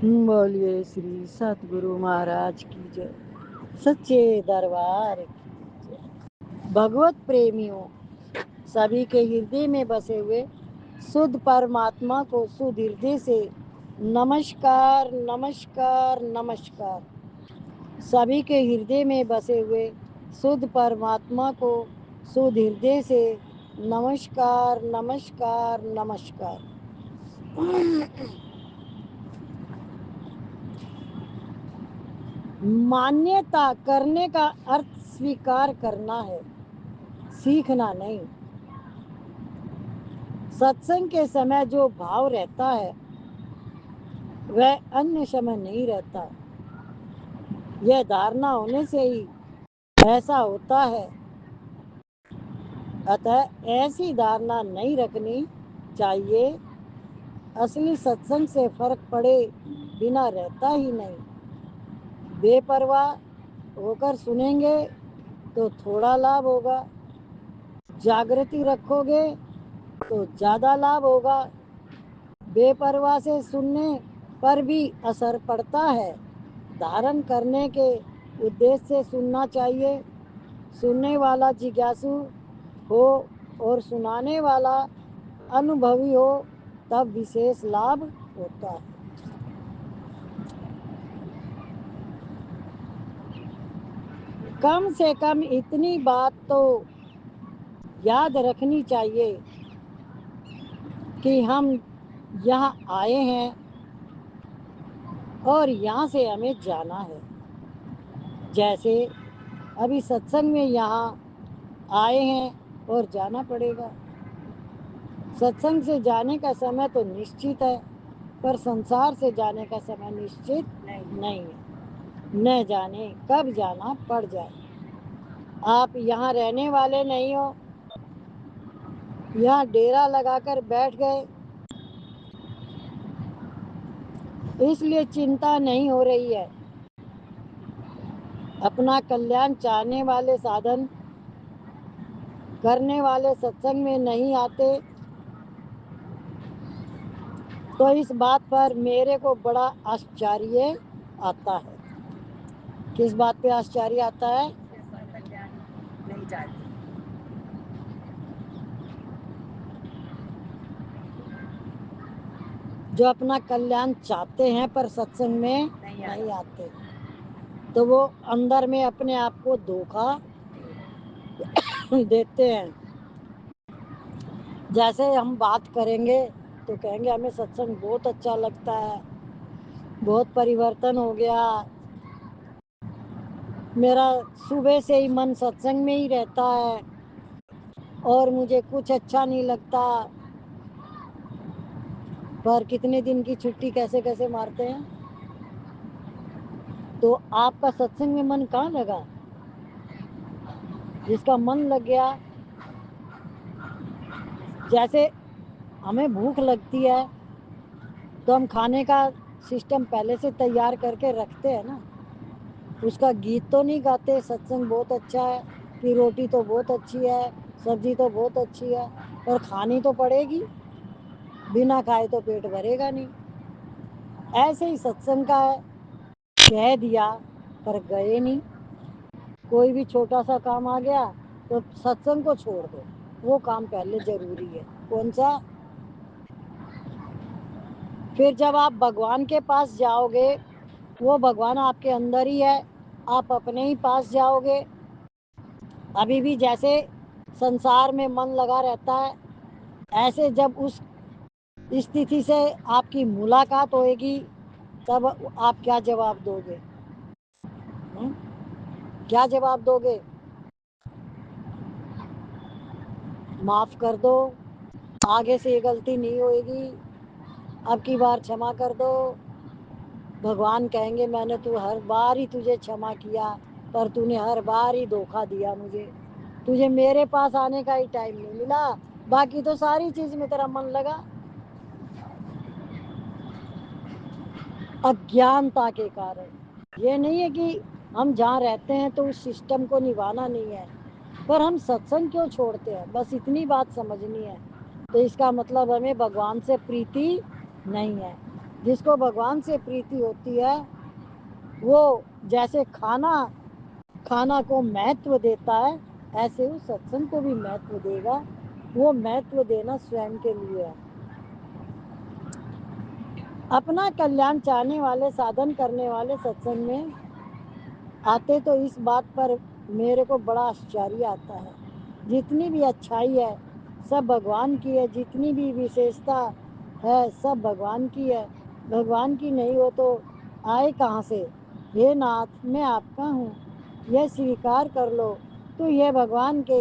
बोलिए श्री सतगुरु महाराज की जय, सच्चे दरबार की जय। भगवत प्रेमियों, सभी के हृदय में बसे हुए शुद्ध परमात्मा को शुद्ध हृदय से नमस्कार नमस्कार नमस्कार। सभी के हृदय में बसे हुए शुद्ध परमात्मा को शुद्ध हृदय से नमस्कार नमस्कार नमस्कार। मान्यता करने का अर्थ स्वीकार करना है, सीखना नहीं। सत्संग के समय जो भाव रहता है वह अन्य समय नहीं रहता। यह धारणा होने से ही ऐसा होता है, अतः ऐसी धारणा नहीं रखनी चाहिए। असली सत्संग से फर्क पड़े बिना रहता ही नहीं। बेपरवाह होकर सुनेंगे तो थोड़ा लाभ होगा, जागृति रखोगे तो ज़्यादा लाभ होगा। बेपरवाह से सुनने पर भी असर पड़ता है। धारण करने के उद्देश्य से सुनना चाहिए। सुनने वाला जिज्ञासु हो और सुनाने वाला अनुभवी हो तब विशेष लाभ होता है। कम से कम इतनी बात तो याद रखनी चाहिए कि हम यहाँ आए हैं और यहाँ से हमें जाना है। जैसे अभी सत्संग में यहाँ आए हैं और जाना पड़ेगा। सत्संग से जाने का समय तो निश्चित है, पर संसार से जाने का समय निश्चित नहीं है। न जाने कब जाना पड़ जाए। आप यहाँ रहने वाले नहीं हो, यहाँ डेरा लगाकर बैठ गए, इसलिए चिंता नहीं हो रही है। अपना कल्याण चाहने वाले, साधन करने वाले सत्संग में नहीं आते तो इस बात पर मेरे को बड़ा आश्चर्य आता है। किस बात पे आश्चर्य आता है? नहीं चाहते। जो अपना कल्याण चाहते हैं पर सत्संग में नहीं आते, तो वो अंदर में अपने आप को धोखा देते हैं। जैसे हम बात करेंगे तो कहेंगे हमें सत्संग बहुत अच्छा लगता है, बहुत परिवर्तन हो गया, मेरा सुबह से ही मन सत्संग में ही रहता है और मुझे कुछ अच्छा नहीं लगता। पर कितने दिन की छुट्टी कैसे कैसे मारते हैं। तो आपका सत्संग में मन कहाँ लगा? जिसका मन लग गया, जैसे हमें भूख लगती है तो हम खाने का सिस्टम पहले से तैयार करके रखते हैं ना। उसका गीत तो नहीं गाते सत्संग बहुत अच्छा है कि रोटी तो बहुत अच्छी है, सब्जी तो बहुत अच्छी है, पर खानी तो पड़ेगी। बिना खाए तो पेट भरेगा नहीं। ऐसे ही सत्संग का है, कह दिया पर गए नहीं। कोई भी छोटा सा काम आ गया तो सत्संग को छोड़ दो, वो काम पहले जरूरी है। कौन सा? फिर जब आप भगवान के पास जाओगे, वो भगवान आपके अंदर ही है, आप अपने ही पास जाओगे। अभी भी जैसे संसार में मन लगा रहता है, ऐसे जब उस स्थिति से आपकी मुलाकात होएगी तब आप क्या जवाब दोगे? क्या जवाब दोगे? माफ कर दो, आगे से ये गलती नहीं होएगी, अब की बार क्षमा कर दो। भगवान कहेंगे मैंने तो हर बार ही तुझे क्षमा किया, पर तूने हर बार ही धोखा दिया मुझे। तुझे मेरे पास आने का ही टाइम नहीं मिला, बाकी तो सारी चीज में तेरा मन लगा। अज्ञानता के कारण। ये नहीं है कि हम जहाँ रहते हैं तो उस सिस्टम को निभाना नहीं है, पर हम सत्संग क्यों छोड़ते हैं, बस इतनी बात समझनी है। तो इसका मतलब हमें भगवान से प्रीति नहीं है। جس کو بھگوان سے پریتی ہوتی ہے وہ جیسے کھانا کو مہتو دیتا ہے ایسے وہ ستسنگ کو بھی مہتو دے گا. وہ مہتو دینا سوئم کے لیے ہے. اپنا کلیان چاہنے والے سادھن کرنے والے ستسنگ میں آتے تو اس بات پر میرے کو بڑا آشچर्य آتا ہے. جتنی بھی اچھائی ہے سب بھگوان کی ہے. جتنی بھی وشیشتا ہے سب بھگوان کی ہے. بھگوان کی نہیں ہو تو آئے کہاں سے؟ ہے ناتھ میں آپ کا ہوں یہ سویکار کر لو. تو یہ بھگوان کے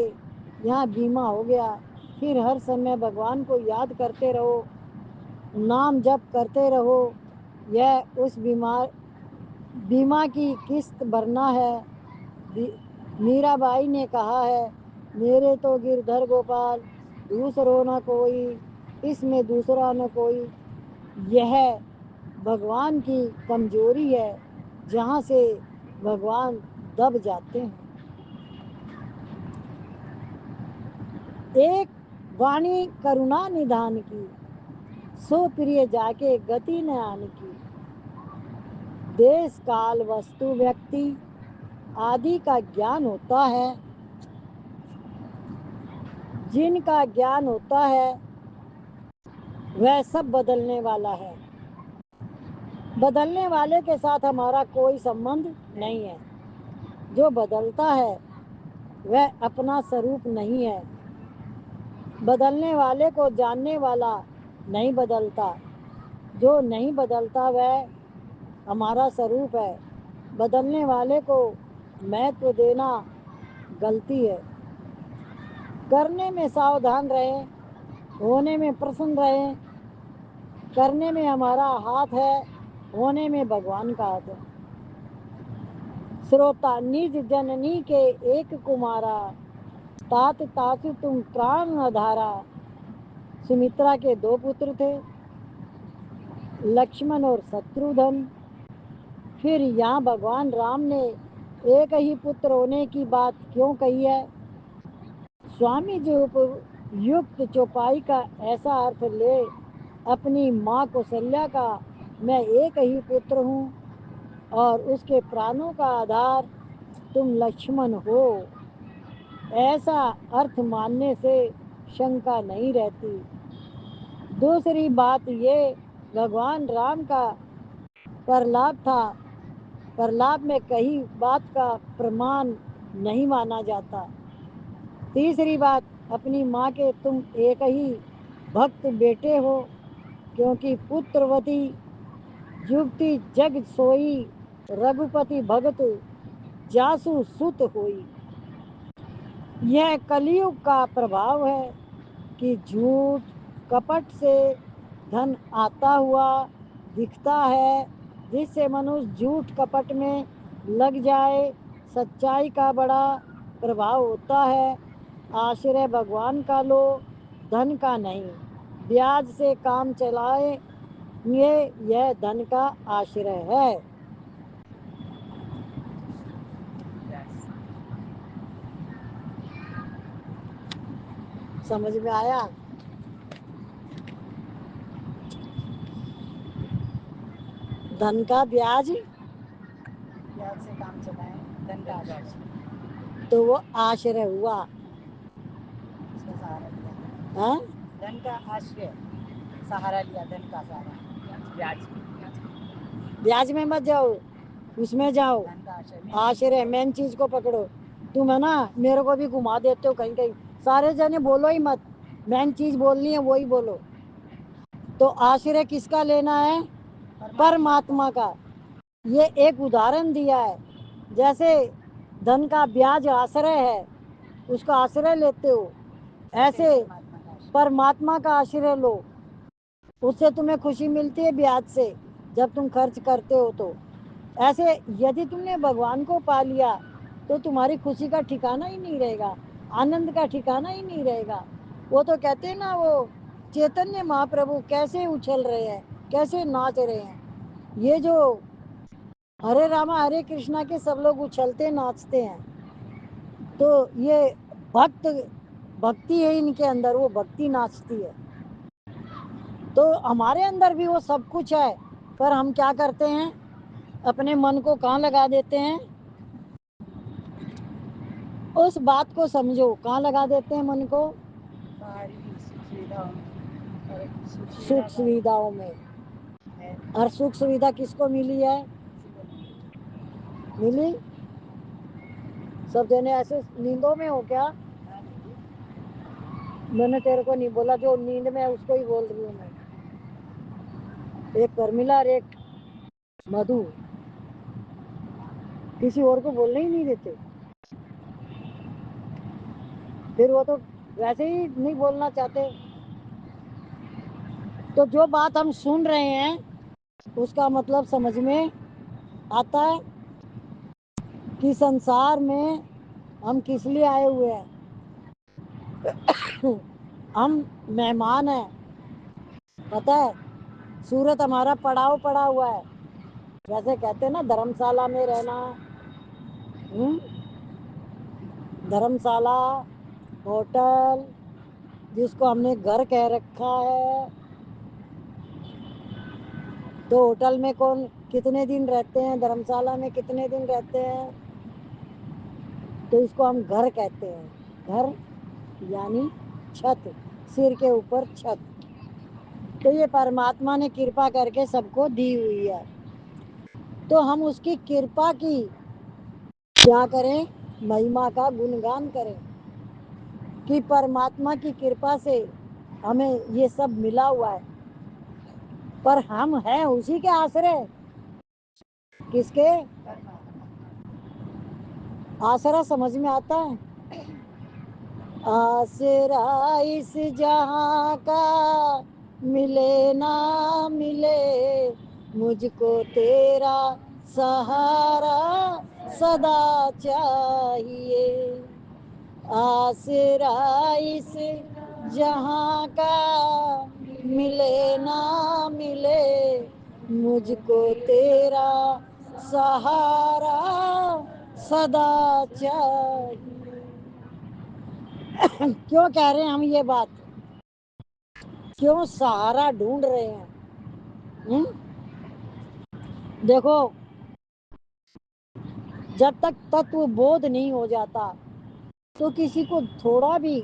یہاں بیما ہو گیا. پھر ہر سمے بھگوان کو یاد کرتے رہو، نام جپ کرتے رہو. یہ اس بیما کی قسط بھرنا ہے. میرا بائی نے کہا ہے میرے تو گردھر گوپال دوسروں نہ کوئی، اس میں دوسرا نہ کوئی. یہ بھگوان کی کمزوری ہے جہاں سے بھگوان دب جاتے ہیں. ایک وانی کرونا ندان کی، سو پریہ جا کے گتی نہ آنے کی. دیش کال وستو ویکتی آدی کا گیان ہوتا ہے. جن کا گیان ہوتا ہے وہ سب بدلنے والا ہے. بدلنے والے کے ساتھ ہمارا کوئی سمبند نہیں ہے. جو بدلتا ہے وہ اپنا سوروپ نہیں ہے. بدلنے والے کو جاننے والا نہیں بدلتا. جو نہیں بدلتا وہ ہمارا سوروپ ہے. بدلنے والے کو مہتو دینا غلطی ہے. کرنے میں ساودھان رہیں، ہونے میں پرسن رہیں. کرنے میں ہمارا ہاتھ ہے، ہونے میں بھگوان کا ہاتھ ہے. سروتا نج جننی کے ایک کمارا، تات تاسو تم پران آدھارا. سمترا کے 2 پتر تھے، لکشمن اور شترودھن. پھر یہاں بھگوان رام نے ایک ہی پتر ہونے کی بات کیوں کہی ہے؟ سوامی جی یکت چوپائی کا ایسا ارتھ لے اپنی ماں کوسلیا کا میں ایک ہی پتر ہوں اور اس کے پرانوں کا آدھار تم لکشمن ہو، ایسا ارتھ ماننے سے شنکا نہیں رہتی. دوسری بات یہ بھگوان رام کا پرلاب تھا. پرلاب میں کہیں بات کا پرمان نہیں مانا جاتا. تیسری بات اپنی ماں کے تم ایک ہی بھکت بیٹے ہو، کیونکہ پتروتی یوگتی جگ سوئی، رگھوپتی بھگت جاسو سوت ہوئی. یہ کلیوگ کا پربھاو ہے کہ جھوٹ کپٹ سے دھن آتا ہوا دکھتا ہے. جس سے منوش جھوٹ کپٹ میں لگ جائے سچائی کا بڑا پربھاو ہوتا ہے. آشرے بھگوان کا لو، دھن کا نہیں. بیاج سے کام چلائے یہ دھن کا آشرے ہے. سمجھ میں آیا؟ دھن کا بیاج سے کام چلائے، دھن کا آشرے تو وہ آشرے ہوا. اس کا سہارا لیا، دھن کا آشرے سہارا لیا، دھن کا سہارا. بیاج میں مت جاؤ، اس میں جاؤ آشرے مین چیز کو پکڑو. تم ہے نا میرے کو بھی گھما دیتے ہو کہیں کہیں. سارے جنے بولو ہی مت، مین چیز بولنی ہے وہی بولو. تو آشرے کس کا لینا ہے؟ پرماتما کا. یہ ایک ادھارن دیا ہے. جیسے دھن کا بیاج آشرے ہے، اس کا آشرے لیتے ہو، ایسے پرماتما کا آشرے لو. اس سے تمہیں خوشی ملتی ہے بیاج سے جب تم خرچ کرتے ہو. تو ایسے یدی تم نے بھگوان کو پا لیا تو تمہاری خوشی کا ٹھکانہ ہی نہیں رہے گا، آنند کا ٹھکانہ ہی نہیں رہے گا. وہ تو کہتے ہیں نا، وہ چیتنیہ مہاپربھو کیسے اچھل رہے ہیں، کیسے ناچ رہے ہیں. یہ جو ہرے راما ہرے کرشنا کے سب لوگ اچھلتے ناچتے ہیں. تو یہ بھکتی ہے ان کے اندر، وہ بھکتی ناچتی ہے. تو ہمارے اندر بھی وہ سب کچھ ہے، پر ہم کیا کرتے ہیں؟ اپنے من کو کہاں لگا دیتے ہیں؟ اس بات کو سمجھو، کہاں لگا دیتے ہیں من کو؟ سکھ سویدھاؤں میں۔ اور سکھ سویدھا کس کو ملی ہے؟ ملی؟ سب جنے ایسے نیندوں میں ہو کیا؟ میں نے تیرے کو نہیں بولا، جو نیند میں ہے اس کو ہی بول رہی ہوں میں۔ ایک پرمیلا اور ایک مدھو، کسی اور کو بولنے ہی نہیں دیتے۔ پھر وہ تو ویسے ہی نہیں بولنا چاہتے۔ تو جو بات ہم سن رہے ہیں اس کا مطلب سمجھ میں آتا ہے کہ سنسار میں ہم کس لیے آئے ہوئے ہیں؟ ہم مہمان ہیں، پتہ ہے؟ سورت ہمارا پڑاؤ پڑا ہوا ہے، جیسے کہتے ہیں نا دھرم شالہ میں رہنا، دھرم شالہ ہوٹل جس کو ہم نے گھر کہہ رکھا ہے، تو ہوٹل میں کون کتنے دن رہتے ہیں، دھرم شالہ میں کتنے دن رہتے ہیں؟ تو اس کو ہم گھر کہتے ہیں۔ گھر یعنی چھت، سر کے اوپر چھت۔ تو یہ پرماتما نے کرپا کر کے سب کو دی ہوئی ہے، تو ہم اس کی کرپا کی کیا کریں؟ مہیما کا گنگان کریں کہ پرماتما کی کرپا سے ہمیں یہ سب ملا ہوا ہے، پر ہم ہیں اسی کے آسرے۔ کس کے آسرا؟ سمجھ میں آتا ہے؟ آسرا اس جہاں کا ملے نہ ملے، مجھ کو تیرا سہارا صدا چاہیے۔ آسرا اس جہاں کا ملے نہ ملے، مجھ کو تیرا سہارا صدا چاہیے۔ کیوں کہہ رہے ہیں ہم یہ بات؟ کیوں سہارا ڈھونڈ رہے ہیں؟ دیکھو، جب تک تتو بودھ نہیں ہو جاتا تو کسی کو تھوڑا بھی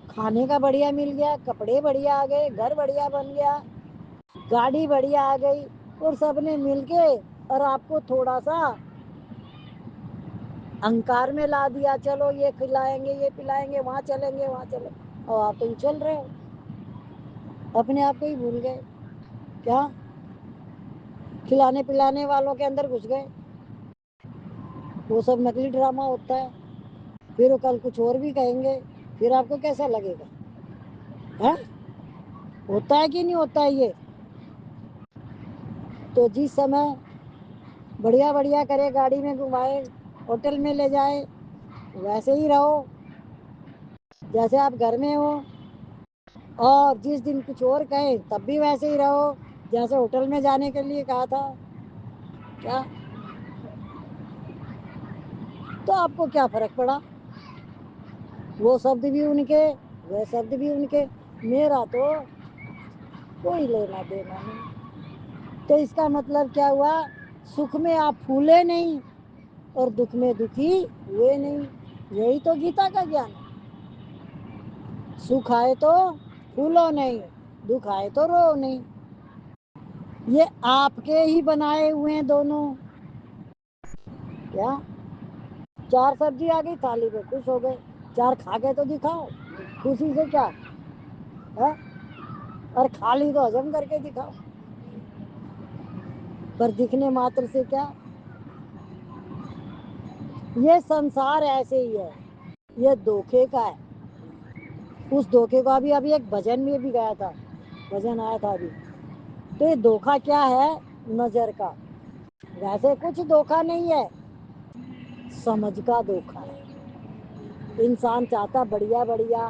کھانے کا بڑھیا مل گیا، کپڑے بڑھیا آ گئے، گھر بڑھیا بن گیا، گاڑی بڑھیا آ گئی، اور سب نے مل کے اور آپ کو تھوڑا سا انکار میں لا دیا، چلو یہ کھلائیں گے، یہ پلائیں گے، وہاں چلیں گے، وہاں چلیں گے، اور آپ ہی چل رہے ہو، اپنے آپ کو ہی بھول گئے۔ کیا کھلانے پلانے والوں کے اندر گھس گئے؟ وہ سب نقلی ڈرامہ ہوتا ہے، پھر وہ کل کچھ اور بھی کہیں گے، پھر آپ کو کیسا لگے گا؟ ہوتا ہے کہ نہیں ہوتا ہے یہ؟ تو جس سمے بڑھیا بڑھیا کرے، گاڑی میں گھمائے، ہوٹل میں لے جائے، ویسے ہی رہو جیسے آپ گھر میں ہو، اور جس دن کچھ اور کہیں تب بھی ویسے ہی رہو جیسے ہوٹل میں جانے کے لیے کہا تھا۔ کیا تو آپ کو کیا فرق پڑا؟ وہ شبد بھی ان کے، وہ شبد بھی ان کے، میرا تو کوئی لینا دینا نہیں۔ تو اس کا مطلب کیا ہوا؟ سکھ میں آپ پھولے نہیں اور دکھ میں دکھی ہوئے نہیں۔ یہی تو گیتا کا گیان ہے۔ سکھ آئے تو پھولو نہیں، دکھ آئے تو رو نہیں۔ یہ آپ کے ہی بنائے ہوئے ہیں دونوں۔ کیا 4 سبزی آ گئی تھالی میں، خوش ہو گئے، 4 کھا کے تو دکھاؤ، خوشی سے کیا ہے؟ اور کھا لی تو ہجم کر کے دکھاؤ، پر دکھنے ماتر سے کیا؟ یہ سنسار ایسے ہی ہے، یہ دھوکے کا ہے۔ اس دھوکے کا بھی ابھی ایک بھجن میں بھی گیا تھا، بھجن آیا تھا ابھی۔ تو یہ دھوکا کیا ہے؟ نظر کا۔ ویسے کچھ دھوکا نہیں ہے، سمجھ کا دھوکا ہے۔ انسان چاہتا بڑھیا بڑھیا،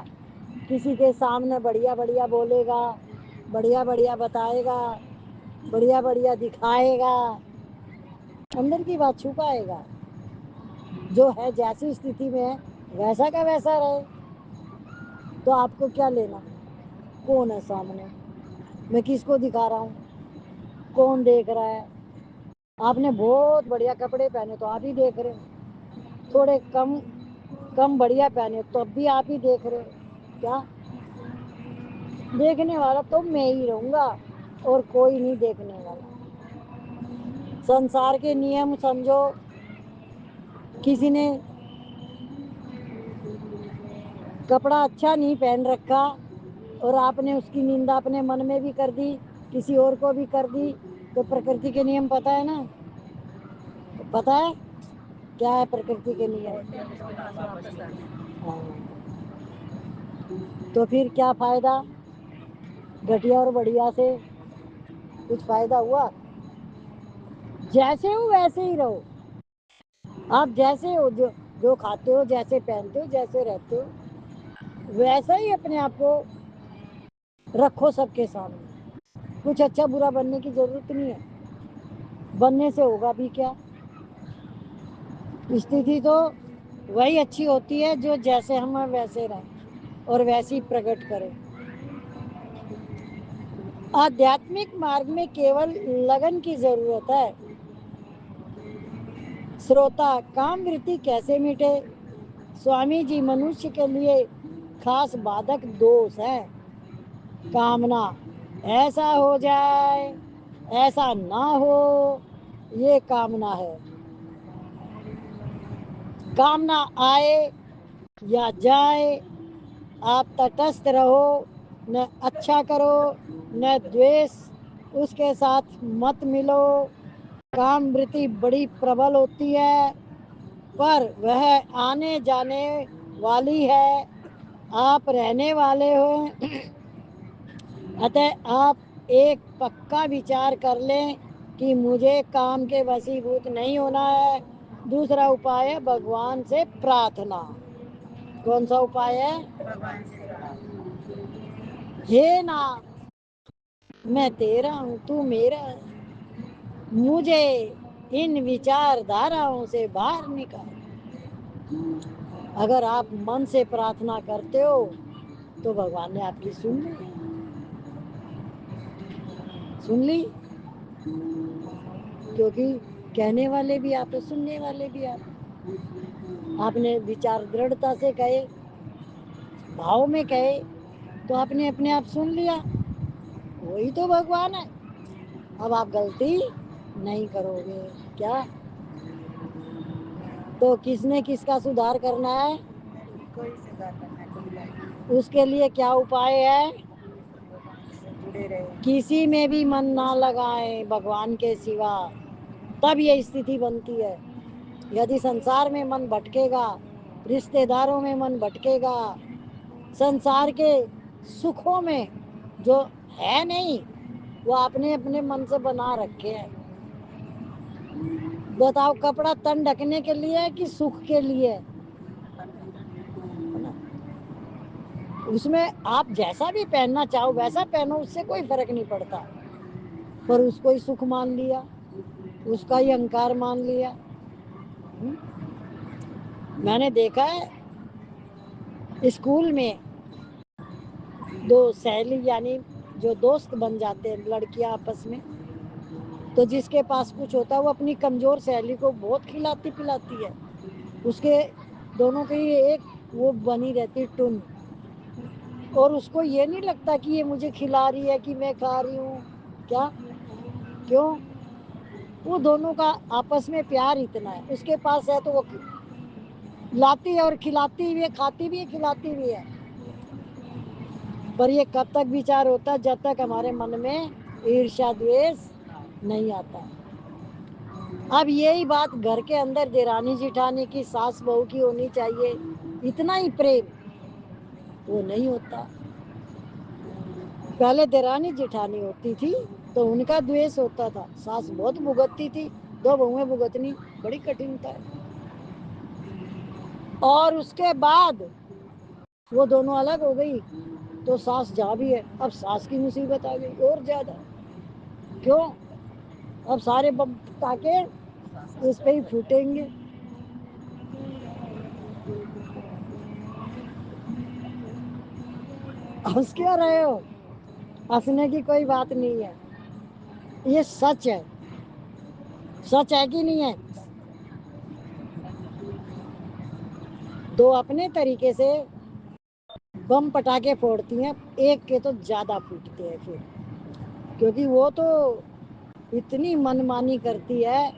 کسی کے سامنے بڑھیا بڑھیا بولے گا، بڑھیا بڑھیا بتائے گا، بڑھیا بڑھیا دکھائے گا، اندر کی بات چھپائے گا۔ جو ہے جیسی استھتی میں ہے ویسا کا ویسا رہے۔ تو آپ کو کیا لینا؟ کون ہے سامنے؟ میں کس کو دکھا رہا ہوں؟ कौन देख रहा है? आपने बहुत बढ़िया कपड़े पहने तो आप ही देख रहे हो, थोड़े कम बढ़िया पहने तो अब भी आप ही देख रहे हो। क्या देखने वाला तो मैं ही रहूंगा और कोई नहीं देखने वाला। संसार के नियम समझो, किसी ने कपड़ा अच्छा नहीं पहन रखा और आपने उसकी निंदा अपने मन में भी कर दी, किसी और को भी कर दी, तो प्रकृति के नियम पता है ना? पता है क्या है प्रकृति के नियम? हाँ। तो फिर क्या फायदा घटिया और बढ़िया से? कुछ फायदा हुआ? जैसे हो वैसे ही रहो। आप जैसे हो, जो खाते हो, जैसे पहनते हो, जैसे रहते हो, वैसा ही अपने आप को रखो सबके सामने। कुछ अच्छा बुरा बनने की जरूरत नहीं है, बनने से होगा भी क्या? स्थिति तो वही अच्छी होती है जो जैसे हम हैं वैसे रहें और वैसी प्रकट करें। आध्यात्मिक मार्ग में केवल लगन की जरूरत है। श्रोता, काम वृत्ति कैसे मिटे? स्वामी जी, मनुष्य के लिए खास बाधक दोष है कामना। ऐसा हो जाए, ऐसा ना हो, ये कामना है। कामना आए या जाए, आप तटस्थ रहो, न अच्छा करो न द्वेष, उसके साथ मत मिलो। काम वृत्ति बड़ी प्रबल होती है, पर वह आने जाने वाली है, आप रहने वाले हो। अतः आप एक पक्का विचार कर लें कि मुझे काम के वशीभूत नहीं होना है। दूसरा उपाय है भगवान से प्रार्थना। कौन सा उपाय है? हे नाथ, मैं तेरा हूँ, तू मेरा है, मुझे इन विचारधाराओं से बाहर निकाल। अगर आप मन से प्रार्थना करते हो तो भगवान ने आपकी सुन ली, क्योंकि कहने वाले भी आप, सुनने वाले भी आप। आपने विचार दृढ़ता से कहे, भाव में कहे, तो आपने अपने आप सुन लिया। वही तो भगवान है। अब आप गलती नहीं करोगे क्या? तो किसने किसका सुधार करना है? कोई सुधार करना है। उसके लिए क्या उपाय है? जुड़े रहे, किसी में भी मन ना लगाए भगवान के सिवा, तब ये स्थिति बनती है। यदि संसार में मन भटकेगा, रिश्तेदारों में मन भटकेगा, संसार के सुखों में जो है नहीं, वो आपने अपने मन से बना रखे हैं। बताओ, कपड़ा तन ढकने के लिए है कि सुख के लिए? उसमें आप जैसा भी पहनना चाहो वैसा पहनो, उससे कोई फर्क नहीं पड़ता, पर उसको ही सुख मान लिया, उसका ही अहंकार मान लिया। मैंने देखा है स्कूल में दो सहेली, यानी जो दोस्त बन जाते हैं लड़कियां आपस में, तो जिसके पास कुछ होता है वो अपनी कमजोर सहेली को बहुत खिलाती पिलाती है। उसके दोनों की एक वो बनी रहती टुन, और उसको ये नहीं लगता कि ये मुझे खिला रही है कि मैं खा रही हूँ। क्या? क्यों? वो दोनों का आपस में प्यार इतना है, उसके पास है तो वो लाती है और खिलाती भी है, खाती भी है, खिलाती भी है। पर ये कब तक विचार होता है? जब तक हमारे मन में ईर्ष्या द्वेष नहीं आता। अब यही बात घर के अंदर देरानी जिठानी की, सास बहू की होनी चाहिए, इतना ही प्रेम, वो नहीं होता। पहले देरानी जिठानी होती थी तो उनका द्वेष होता था, सास बहुत भुगतती थी, दो बहुएं भुगतनी बड़ी कठिन था। और उसके बाद वो दोनों अलग हो गई तो सास जहाँ भी है, अब सास की मुसीबत आ गई और ज्यादा। क्यों? अब सारे बम टाके इस पे ही फूटेंगे। हंस क्यों रहे हो? हंसने की कोई बात नहीं है। ये सच है कि नहीं है? दो अपने तरीके से बम पटाखे फोड़ती हैं, एक के तो ज्यादा फूटते हैं फिर, क्योंकि वो तो इतनी मनमानी करती है,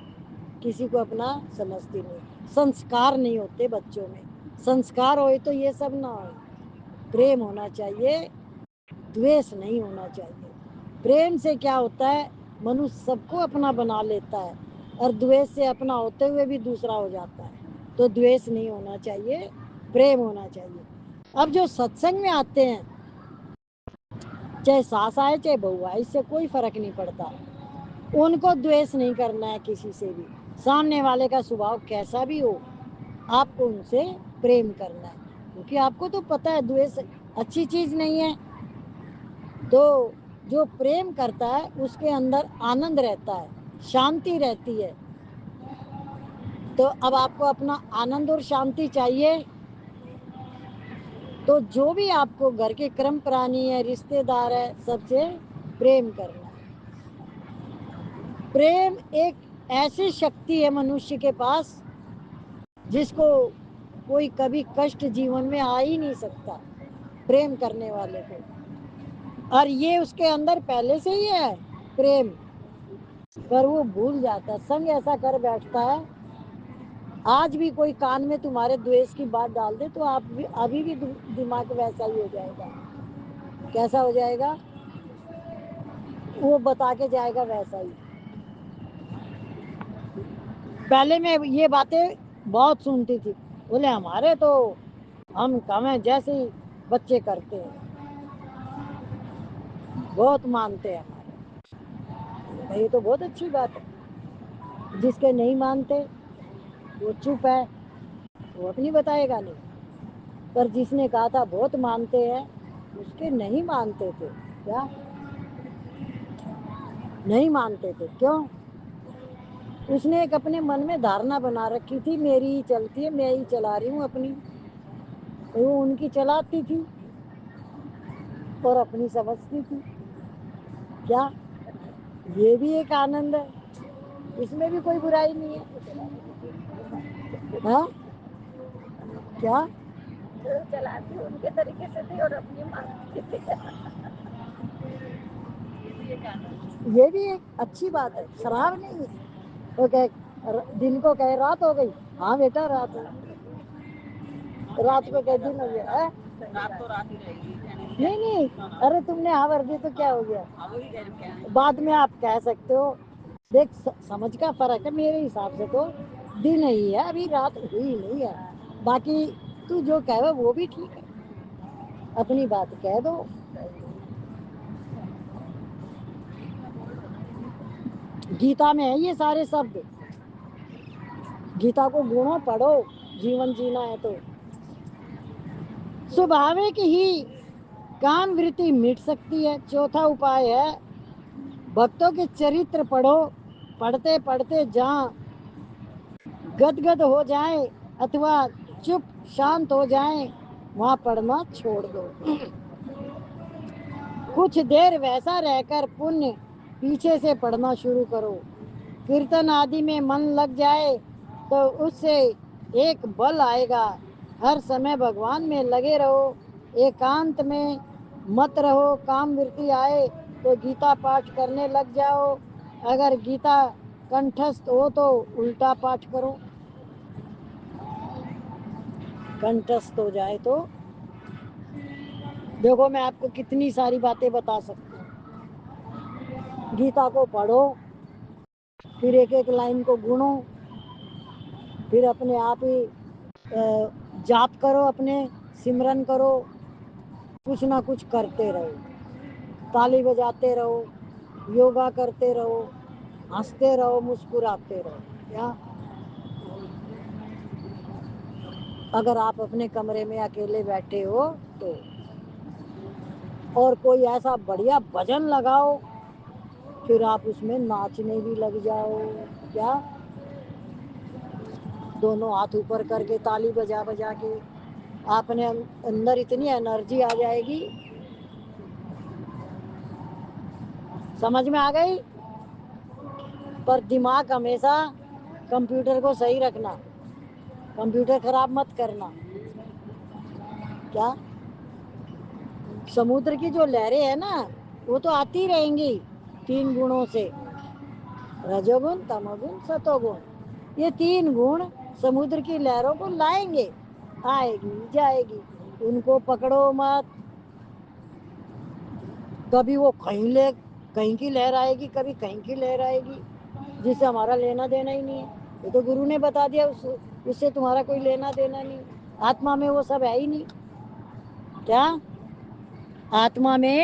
किसी को अपना समझती नहीं। संस्कार नहीं होते बच्चों में। संस्कार होए तो ये सब ना हो। प्रेम होना चाहिए, द्वेष नहीं होना चाहिए। प्रेम से क्या होता है, मनुष्य सबको अपना बना लेता है, और द्वेष से अपना होते हुए भी दूसरा हो जाता है। तो द्वेष नहीं होना चाहिए, प्रेम होना चाहिए। अब जो सत्संग में आते हैं, चाहे सास आए चाहे बहू आए, इससे कोई फर्क नहीं पड़ता। उनको द्वेष नहीं करना है किसी से भी। सामने वाले का स्वभाव कैसा भी हो, आपको उनसे प्रेम करना है, क्योंकि आपको तो पता है द्वेष अच्छी चीज नहीं है। तो जो प्रेम करता है उसके अंदर आनंद रहता है, शांति रहती है। तो अब आपको अपना आनंद और शांति चाहिए, तो जो भी आपको घर के क्रम प्राणी है, रिश्तेदार है, सबसे प्रेम करना है। प्रेम एक ऐसी शक्ति है मनुष्य के पास जिसको कोई कभी कष्ट जीवन में आ ही नहीं सकता, प्रेम करने वाले को। और ये उसके अंदर पहले से ही है प्रेम, पर वो भूल जाता है, संग ऐसा कर बैठता है। आज भी कोई कान में तुम्हारे द्वेष की बात डाल दे तो आप भी अभी भी दिमाग वैसा ही हो जाएगा। कैसा हो जाएगा? वो बता के जाएगा वैसा ही। पहले मैं ये बातें बहुत सुनती थी, बोले हमारे तो हम कम है जैसे ही बच्चे करते हैं, बहुत मानते हैं हमारे। ये तो बहुत अच्छी बात है। जिसके नहीं मानते वो चुप है, वो अपनी बताएगा नहीं। पर जिसने कहा था बहुत मानते हैं, उसके नहीं मानते थे। क्या नहीं मानते थे? क्यों? उसने एक अपने मन में धारणा बना रखी थी, मेरी ही चलती है, मैं ही चला रही हूँ अपनी। तो वो उनकी चलाती थी और अपनी समझती थी। क्या ये भी एक आनंद है? इसमें भी कोई बुराई नहीं है। हाँ क्या? चलाती उनके तरीके से थी और अपनी मानती थी। ये भी एक अच्छी बात है, शराब नहीं है। तो कहे दिन को कहे रात हो गई, हाँ बेटा रात हो, रात को कह दिन हो गया है, रात तो रात ही रहेगी। नहीं नहीं, अरे तुमने हाँ भर दी तो क्या हो गया, बाद में आप कह सकते हो। देख समझ का फर्क है, मेरे हिसाब से तो दिन ही है, अभी रात हुई नहीं है। बाकी तू जो कहे वो भी ठीक है, अपनी बात कह दो। गीता में है ये सारे शब्द। गीता को गुणों पढ़ो, जीवन जीना है तो। स्वाभाविक ही काम वृत्ति मिट सकती है। चौथा उपाय है भक्तों के चरित्र पढ़ो। पढ़ते पढ़ते जहाँ गदगद हो जाए अथवा चुप शांत हो जाए, वहाँ पढ़ना छोड़ दो। कुछ देर वैसा रहकर पुण्य पीछे से पढ़ना शुरू करो। कीर्तन आदि में मन लग जाए तो उससे एक बल आएगा। हर समय भगवान में लगे रहो, एकांत में मत रहो। काम वृत्ति आए तो गीता पाठ करने लग जाओ। अगर गीता कंठस्थ हो तो उल्टा पाठ करो। कंठस्थ हो जाए तो देखो, मैं आपको कितनी सारी बातें बता सकती हूँ। गीता को पढ़ो, फिर एक एक लाइन को गुनो, फिर अपने आप ही जाप करो, अपने सिमरन करो, कुछ ना कुछ करते रहो, ताली बजाते रहो, योगा करते रहो, हंसते रहो, मुस्कुराते रहो। क्या अगर आप अपने कमरे में अकेले बैठे हो तो, और कोई ऐसा बढ़िया भजन लगाओ, फिर आप उसमें नाचने भी लग जाओ। क्या दोनों हाथ ऊपर करके ताली बजा बजा के आपने अंदर इतनी एनर्जी आ जाएगी। समझ में आ गई? پر دماغ ہمیشہ کمپیوٹر کو صحیح رکھنا، کمپیوٹر خراب مت کرنا۔ کیا سمندر کی جو لہریں ہیں نا وہ تو آتی رہیں گی 3 گنوں سے، رجوگن، تموگن، ستوگن۔ یہ 3 گن سمندر کی لہروں کو لائیں گے، آئے گی جائے گی، ان کو پکڑو مت۔ کبھی وہ کہیں کی لہر آئے گی، کبھی کہیں کی لہر آئے گی، جس سے ہمارا لینا دینا ہی نہیں ہے۔ یہ تو گرو نے بتا دیا، اس سے تمہارا کوئی لینا دینا نہیں۔ آتما میں وہ سب ہے ہی نہیں۔ کیا آتما میں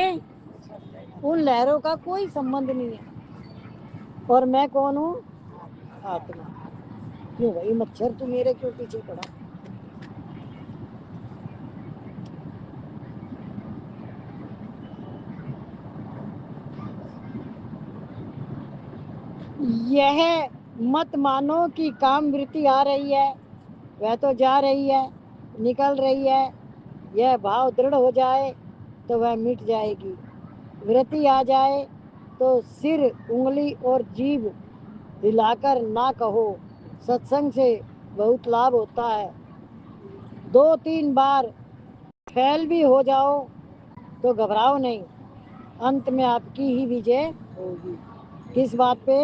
ان لہروں کا کوئی سمبند نہیں ہے۔ اور میں کون ہوں؟ آتما۔ کیوں بھائی مچھر تو میرے کیوں پیچھے پڑا؟ یہ مت مانو کہ کام وریتی آ رہی ہے، وہ تو جا رہی ہے، نکل رہی ہے۔ یہ بھاؤ دڑھ ہو جائے تو وہ مٹ جائے گی۔ وریتی آ جائے تو سر، انگلی اور جیبھ ہلا کر نہ کہو۔ ستسنگ سے بہت لابھ ہوتا ہے۔ 2-3 بار فیل بھی ہو جاؤ تو گھبراؤ نہیں، انت میں آپ کی ہی وجے ہوگی۔ کس بات پہ؟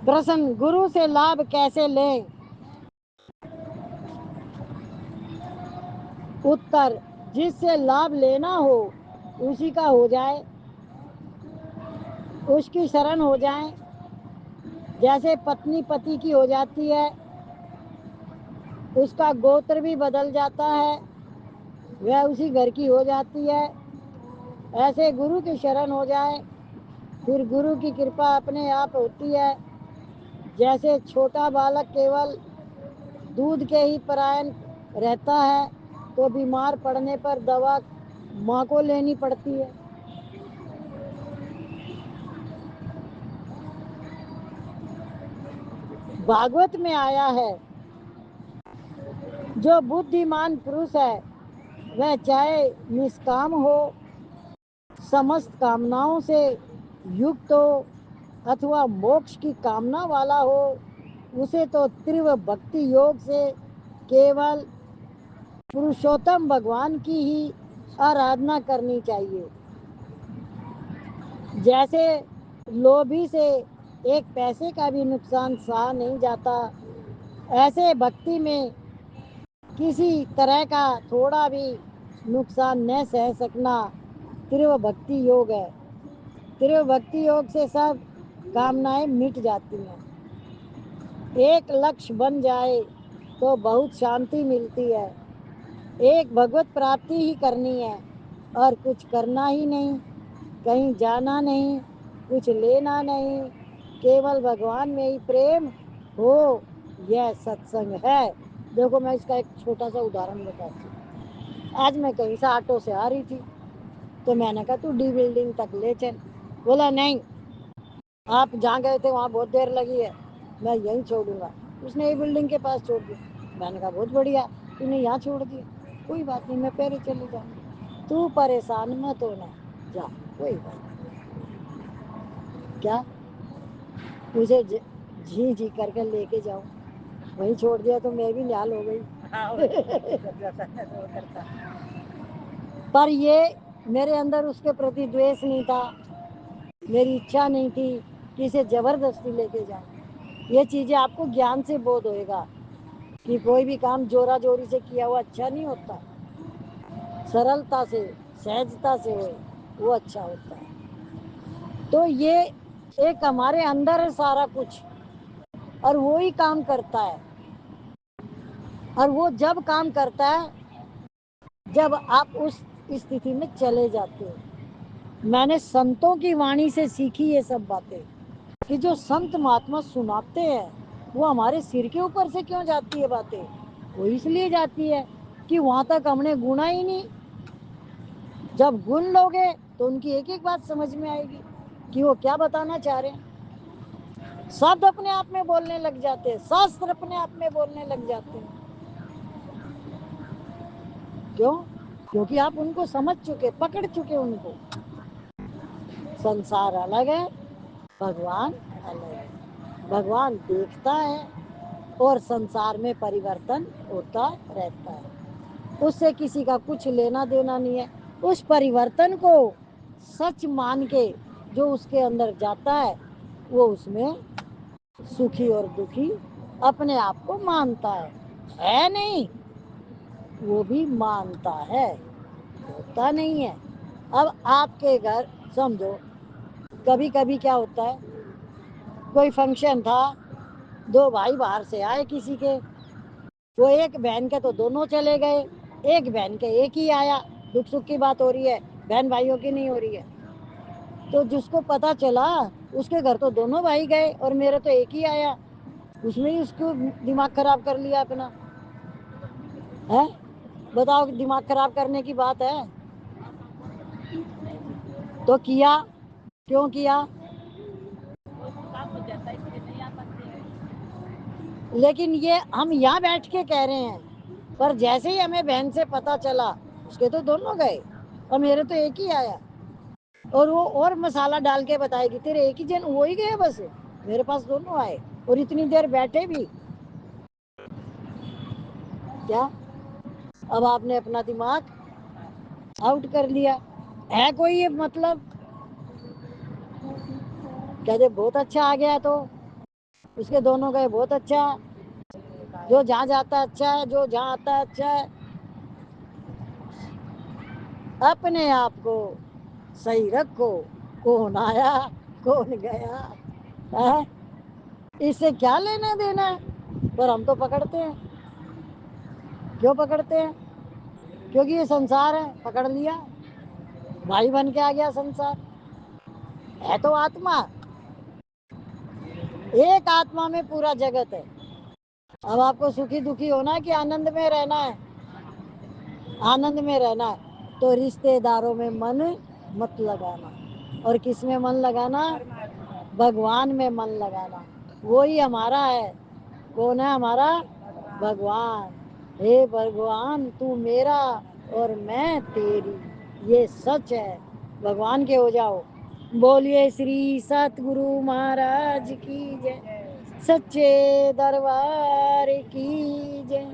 پرشن، گرو سے لابھ کیسے لیں؟ اتر، جس سے لابھ لینا ہو اسی کا ہو جائے، اس کی شرن ہو جائیں۔ جیسے پتنی پتی کی ہو جاتی ہے، اس کا گوتر بھی بدل جاتا ہے، وہ اسی گھر کی ہو جاتی ہے۔ ایسے گرو کی شرن ہو جائے، پھر گرو کی کرپا اپنے آپ ہوتی ہے۔ جیسے چھوٹا بالک کیول دودھ کے ہی پرائن رہتا ہے تو بیمار پڑنے پر دوا ماں کو لینی پڑتی ہے۔ بھاگوت میں آیا ہے، جو بدھیمان پروش ہے وہ چاہے نشکام ہو، سمست کامناؤں سے یکت ہو، اتوا موکش کی کامنا والا ہو، اسے تو تیو بھکتی یوگ سے کیول پروشوتم بھگوان کی ہی آرادھنا کرنی چاہیے۔ جیسے لوبھی سے ایک پیسے کا بھی نقصان سہا نہیں جاتا، ایسے بھکتی میں کسی طرح کا تھوڑا بھی نقصان نہ سہ سکنا تیو بھکتی یوگ ہے۔ تیو بھکتی یوگ سے سب کامنائیں مٹ جاتی ہیں۔ ایک لکش بن جائے تو بہت شانتی ملتی ہے۔ ایک بھگوت پراپتی ہی کرنی ہے اور کچھ کرنا ہی نہیں، کہیں جانا نہیں، کچھ لینا نہیں، کیول بھگوان میں ہی پریم ہو، یہ ستسنگ ہے۔ دیکھو میں اس کا ایک چھوٹا سا ادھارن بتاتی ہوں۔ آج میں کہیں سے آٹو سے آ رہی تھی تو میں نے کہا تو ڈی بلڈنگ تک لے چل۔ بولا نہیں، آپ جہاں گئے تھے وہاں بہت دیر لگی ہے، میں یہیں چھوڑوں گا۔ اس نے ای بلڈنگ کے پاس چھوڑ دیا۔ میں نے کہا بہت بڑھیا، تو نے یہاں چھوڑ دیا، کوئی بات نہیں، میں پہلے چلی جاؤں گی، تو پریشان مت ہونا، جا، کوئی بات نہیں۔ کیا مجھے جی جی کر کے لے کے جاؤں، وہیں چھوڑ دیا تو میں بھی نہال ہو گئی۔ پر یہ میرے اندر اس کے پرتی دویش نہیں تھا، میری اچھا نہیں تھی کہ اسے زبردستی لے کے جاؤں۔ یہ چیزیں آپ کو گیان سے بودھ ہوئے گا کہ کوئی بھی کام جورا جوری سے کیا ہوا اچھا نہیں ہوتا، سرلتا سے، سہجتا سے ہوئے وہ اچھا ہوتا ہے۔ تو یہ ایک ہمارے اندر ہے سارا کچھ، اور وہی کام کرتا ہے، اور وہ جب کام کرتا ہے جب آپ اس استھتی میں چلے جاتے ہو۔ میں نے سنتوں کی وانی سے سیکھی یہ سب باتیں کہ جو سنت مہاتما سناتے ہیں وہ ہمارے سر کے اوپر سے کیوں جاتی ہے باتیں؟ وہ اس لیے جاتی ہے کہ وہاں تک ہم نے گنا ہی نہیں۔ جب گن لوگے تو ان کی ایک ایک بات سمجھ میں آئے گی کہ وہ کیا بتانا چاہ رہے ہیں۔ شبد اپنے آپ میں بولنے لگ جاتے ہیں، شاستر اپنے آپ میں بولنے لگ جاتے ہیں۔ کیوں؟ کیونکہ آپ ان کو سمجھ چکے، پکڑ چکے ان کو۔ संसार अलग है, भगवान अलग है। भगवान देखता है और संसार में परिवर्तन होता रहता है, उससे किसी का कुछ लेना देना नहीं है। उस परिवर्तन को सच मान के जो उसके अंदर जाता है वो उसमें सुखी और दुखी अपने आप को मानता है नहीं, वो भी मानता है, होता नहीं है। अब आपके घर समझो कभी कभी क्या होता है, कोई फंक्शन था, दो भाई बाहर से आए किसी के, वो एक बहन के तो दोनों चले गए, एक बहन के एक ही आया, दुख सुख की बात हो रही है, बहन भाइयों की नहीं हो रही है। तो जिसको पता चला उसके घर तो दोनों भाई गए और मेरे तो एक ही आया, उसमें ही उसको दिमाग खराब कर लिया अपना है। बताओ, दिमाग खराब करने की बात है? तो किया, क्यों किया? लेकिन ये हम यहाँ बैठ के कह रहे हैं, पर जैसे ही हमें बहन से पता चला उसके तो दोनों गए और मेरे तो एक ही आया, और वो और मसाला डाल के बताएगी तेरे एक ही जन वो ही गए, बस मेरे पास दोनों आए और इतनी देर बैठे भी। क्या अब आपने अपना दिमाग आउट कर लिया है? कोई ये मतलब कहते बहुत अच्छा आ गया तो उसके दोनों गए, बहुत अच्छा, जो जहाँ जाता अच्छा है, जो जहाँ आता है अच्छा है। अपने आप को सही रखो, कौन आया कौन गया है, इससे क्या लेना देना है? पर हम तो पकड़ते हैं। क्यों पकड़ते हैं? क्योंकि ये संसार है, पकड़ लिया, भाई बन के आ गया संसार। है तो आत्मा, एक आत्मा में पूरा जगत है। अब आपको सुखी दुखी होना है कि आनंद में रहना है? आनंद में रहना है तो रिश्तेदारों में मन मत लगाना, और किस में मन लगाना? भगवान में मन लगाना। वो ही हमारा है। कौन है हमारा? भगवान। हे भगवान तू मेरा और मैं तेरी, ये सच है। भगवान के हो जाओ। बोलिए श्री सतगुरु महाराज की जय, सच्चे दरबार की जय।